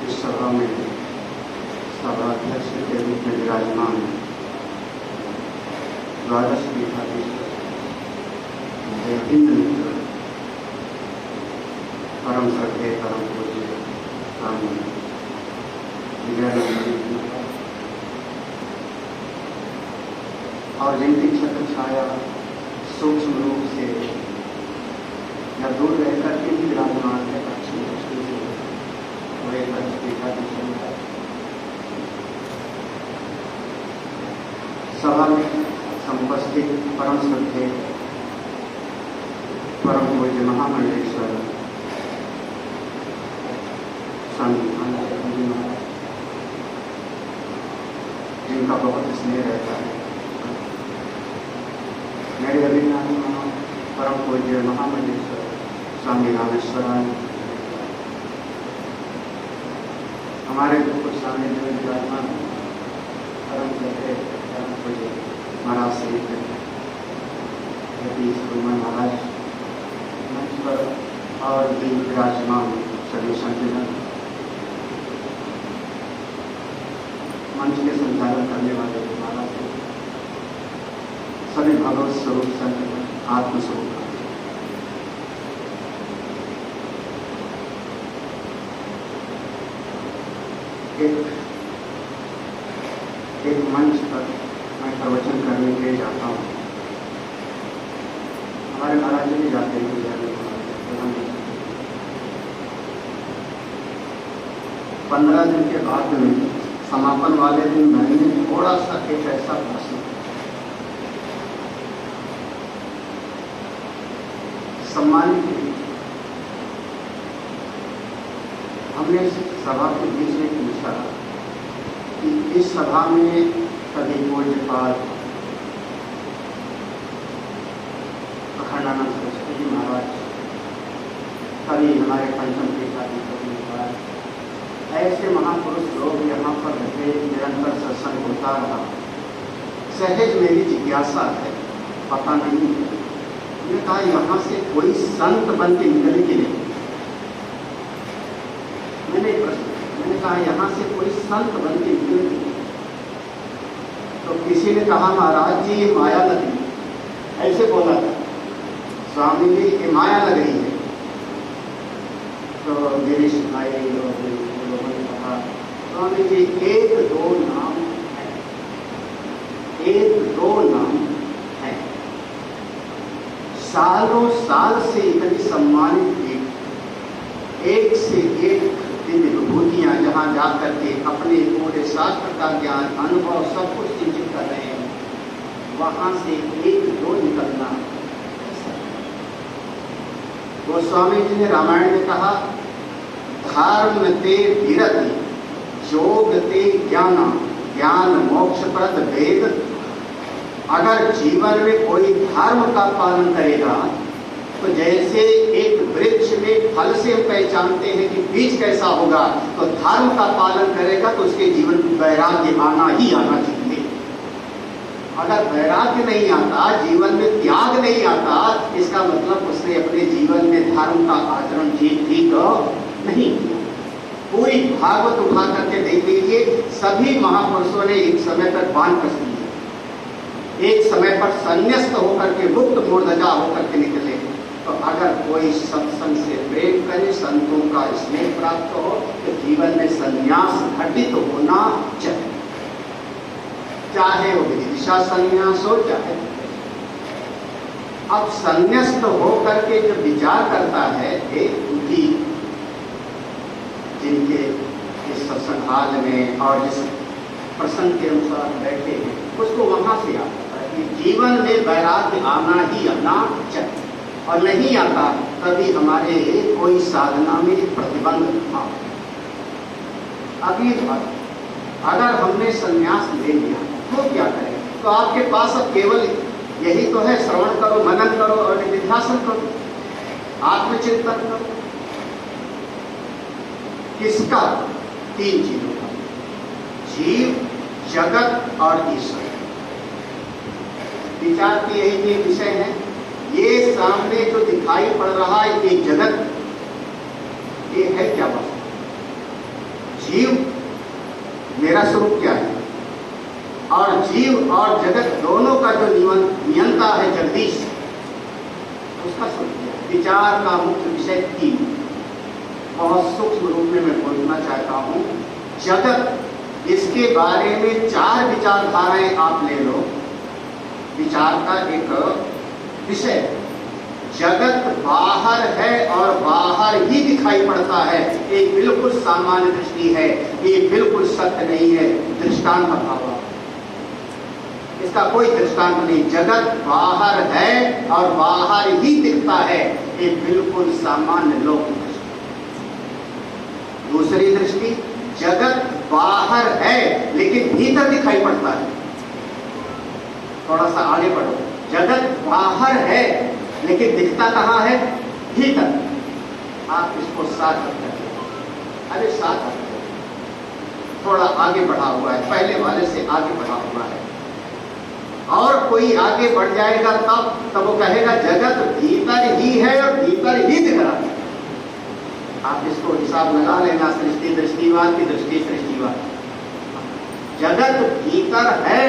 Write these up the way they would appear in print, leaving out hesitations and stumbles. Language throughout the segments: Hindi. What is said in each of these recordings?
इस सभा में सभाध्यक्ष के रूप में विराजमान द्वादश पीठाधीश हिंद मित्र परम श्रद्धेय परम पूज्य स्वामी विजयानंद जी और जिनकी छत्र छाया सूक्ष्म रूप से या दूर रहकर के भी विराजमान है अच्छी दृष्टि से वो एक अच्छी पीठाधीश है। सभा में समुपस्थित परम श्रद्धेय परम पूज्य महामंडलेश्वर स्वामी जी महाराज जिनका बहुत स्नेह रहता है, मेरे अभिमानी परम पूज्य महामंडलेश्वर स्वामी रामेश्वरानंद, हमारे कुछ सामने जो विराजमान परम श्रद्धेय परम पूज्य महाराज श्री यतीश कुमार महाराज मंच पर और भी विराजमान सभी संतजन, मंच के संचालन करने वाले महाराज सभी भगवत स्वरूप संत आत्मस्वरूप एक मंच पर मैं प्रवचन करने के लिए जाता हूँ। हमारे महाराज जी भी जाते हैं 15 दिन के बाद में समापन वाले दिन मैंने थोड़ा सा एक ऐसा प्रश्न सम्मानित हमने सभा के बीच में पूछा कि इस सभा में कभी पूज्यपाद अखंडानंद सरस्वती जी महाराज, कभी हमारे पंचम पीठाधीश, ऐसे महापुरुष लोग यहाँ पर रहते निरंतर सत्संग होता रहा। सहज मेरी जिज्ञासा है, पता नहीं है, मैंने कहा यहाँ से कोई संत बन के निकले कि नहीं। मैंने कहा यहाँ से कोई संत बन के निकले कि नहीं। तो किसी ने कहा महाराज जी ये माया नगरी, ऐसे बोला था स्वामी जी ये माया नगरी है। तो गिरीश भाई लोगों ने कहा स्वामी जी एक दो नाम है, एक दो नाम है। सालों साल से इतनी सम्मानित एक से एक दिव्य विभूतियां जहां जाकर के अपने पूरे शास्त्र का ज्ञान अनुभव सब कुछ चिंतित कर रहे हैं, वहां से एक दो निकलना। गोस्वामी जी ने रामायण में कहा धर्म ते विरति योग ते ज्ञान, ज्ञान मोक्ष प्रद वेद। अगर जीवन में कोई धर्म का पालन करेगा तो जैसे एक वृक्ष में फल से हम पहचानते हैं कि बीज कैसा होगा, तो धर्म का पालन करेगा तो उसके जीवन में वैराग्य आना ही आना चाहिए। अगर वैराग्य नहीं आता, जीवन में त्याग नहीं आता, इसका मतलब उसने अपने जीवन में धर्म का आचरण ठीक नहीं किया। पूरी भागवत उठा करके देख लीजिए, सभी महापुरुषों ने एक समय पर वानप्रस्थ किया, एक समय पर संन्यास्त होकर के मुक्त मूर्धजा होकर के निकले। तो अगर कोई सत्संग से प्रेम करे, संतों का स्नेह प्राप्त हो, तो जीवन में संन्यास घटित होना चाहिए, चाहे वो विदिशा संन्यास हो चाहे। अब संन्यास्त होकर के जो विचार करता है एक बुद्धि, जिनके इस सत्संग हाल में और जिस प्रसंग के अनुसार बैठे हैं, उसको वहां से आता है कि जीवन में वैराग्य आना ही आना चाहिए, और नहीं आता तभी हमारे कोई साधना में प्रतिबंध आ। अभी अगर हमने संन्यास ले लिया तो क्या करें? तो आपके पास अब केवल यही तो है, श्रवण करो, मनन करो और निध्यासन करो, आत्मचिंतन करो। किसका? 3 चीजों का, जीव, जगत और ईश्वर। विचार के यही विषय है। ये सामने जो दिखाई पड़ रहा है ये जगत, ये है क्या बात? जीव मेरा स्वरूप क्या है, और जीव और जगत दोनों का जो नियंता है जगदीश, उसका स्वरूप क्या है। विचार का मुख्य विषय 3 बहुत सूक्ष्म रूप में मैं बोलना चाहता हूँ। जगत, इसके बारे में 4 विचारधाराएं आप ले लो। विचार का एक विषय, जगत बाहर है और बाहर ही दिखाई पड़ता है, एक बिल्कुल सामान्य दृष्टि है, ये बिल्कुल सत्य नहीं है। दृष्टांत अभाव, इसका कोई दृष्टांत नहीं। जगत बाहर है और बाहर ही दिखता है, ये बिल्कुल सामान्य लौकिक दृष्टि। दूसरी दृष्टि, जगत बाहर है लेकिन भीतर दिखाई पड़ता है। थोड़ा सा आगे बढ़ो। जगत बाहर है लेकिन दिखता कहाँ है? भीतर। आप इसको साथ रखते, अरे साथ रखते, थोड़ा आगे बढ़ा हुआ है, पहले वाले से आगे बढ़ा हुआ है। और कोई आगे बढ़ जाएगा तब वो कहेगा जगत भीतर ही है और भीतर ही दिख रहा है। आप इसको हिसाब लगा लेना, सृष्टि दृष्टिवाद की दृष्टि सृष्टिवाद। जगत भीतर है,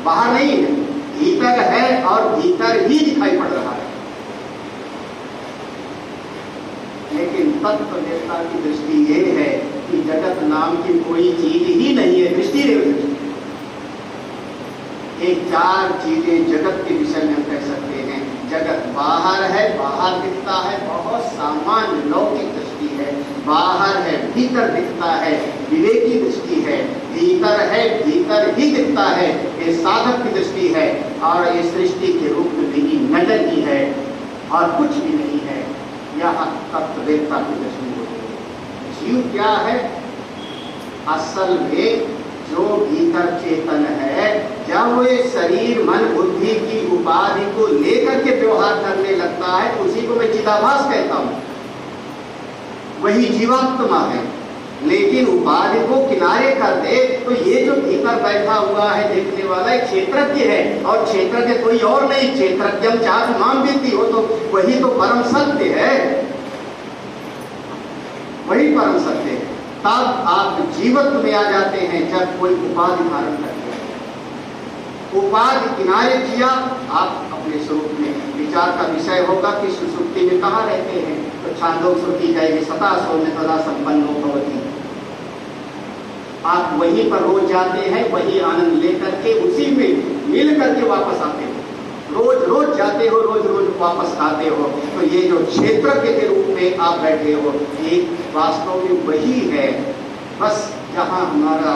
बाहर नहीं है, भीतर है और भीतर ही दिखाई पड़ रहा है। लेकिन तत्ववेत्ता की दृष्टि ये है कि जगत नाम की कोई चीज ही नहीं है। दृष्टि ये 4 चीजें जगत के विषय में हम कह सकते हैं। जगत बाहर है, बाहर दिखता है, बहुत सामान्य लौकिक दृष्टि है। बाहर है, भीतर दिखता है, विवेकी दृष्टि है। भीतर है, भीतर ही दिखता है, ये साधक की दृष्टि है। और ये सृष्टि के रूप में भी नजर ही है और कुछ भी नहीं है। यह तत्ववेत्ता की दृष्टि होती है। जीव क्या है? असल में जो भीतर चेतन है, जब वो शरीर मन बुद्धि की उपाधि को लेकर के व्यवहार करने लगता है, उसी को मैं चिदाभास कहता हूं, वही जीवात्मा है। लेकिन उपाधि को किनारे कर दे तो ये जो भीतर बैठा हुआ है देखने वाला एक क्षेत्रज्ञ है, और क्षेत्रज्ञ कोई और नहीं, क्षेत्रज्ञम चार माम व्यक्ति हो, तो वही तो परम सत्य है, वही परम सत्य है। तब आप जीवत्व में आ जाते हैं जब कोई उपाधि धारण करते हैं। उपाधि किनारे किया, आप अपने स्वरूप में। विचार का विषय होगा कि सुषुप्ति में कहाँ रहते हैं, तो छांदोग्य श्रुति जाएगी सता सौम्य तदा संपन्नो भवति। आप वहीं पर रोज जाते हैं, वही आनंद लेकर के उसी में मिल करके वापस आते हो। रोज रोज जाते हो, रोज रोज वापस आते हो। तो ये जो क्षेत्रज्ञ के रूप में आप बैठे हो, ये वास्तव में वही है। बस जहाँ हमारा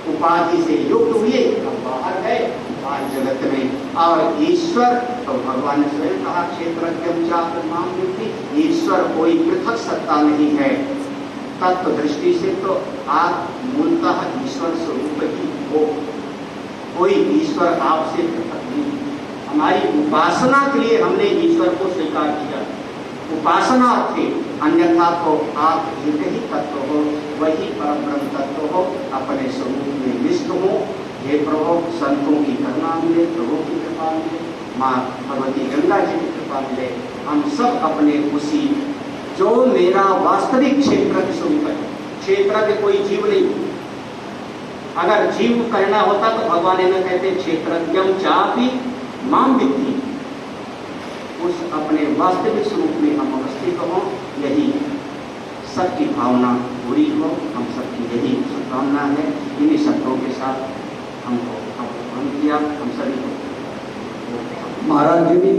उपाधि से युक्त हुए, हम बाहर है, बाहर जगत में। और ईश्वर तो भगवान ने स्वयं कहा क्षेत्रज्ञम चात्र माम व्यक्ति, ईश्वर कोई पृथक सत्ता नहीं है। तत्व दृष्टि से तो आप मूलतः ईश्वर स्वरूप ही हो, कोई ईश्वर आपसे पृथक नहीं। हमारी उपासना के लिए हमने ईश्वर को स्वीकार किया, उपासना थे, अन्यथा तो आप एक ही तत्व हो, वही परम ब्रह्म तत्व हो, अपने स्वरूप में निष्ठ हो। हे प्रभु, संतों की करुणा मिले, प्रभु की कृपा मिले, माँ भगवती गंगा जी की कृपा मिले। हम सब अपने उसी जो मेरा वास्तविक क्षेत्र स्वरूप है, क्षेत्र के कोई जीव नहीं। अगर जीव कहना होता तो भगवान ने कहते क्षेत्रज्ञम चापि माम विद्धि। उस अपने वास्तविक स्वरूप में हम अवस्थित हों, यही सबकी भावना पूरी हो। हम सबकी यही शुभकामना है। इन्हीं शब्दों के साथ हमको किया, हम सभी को महाराज जी भी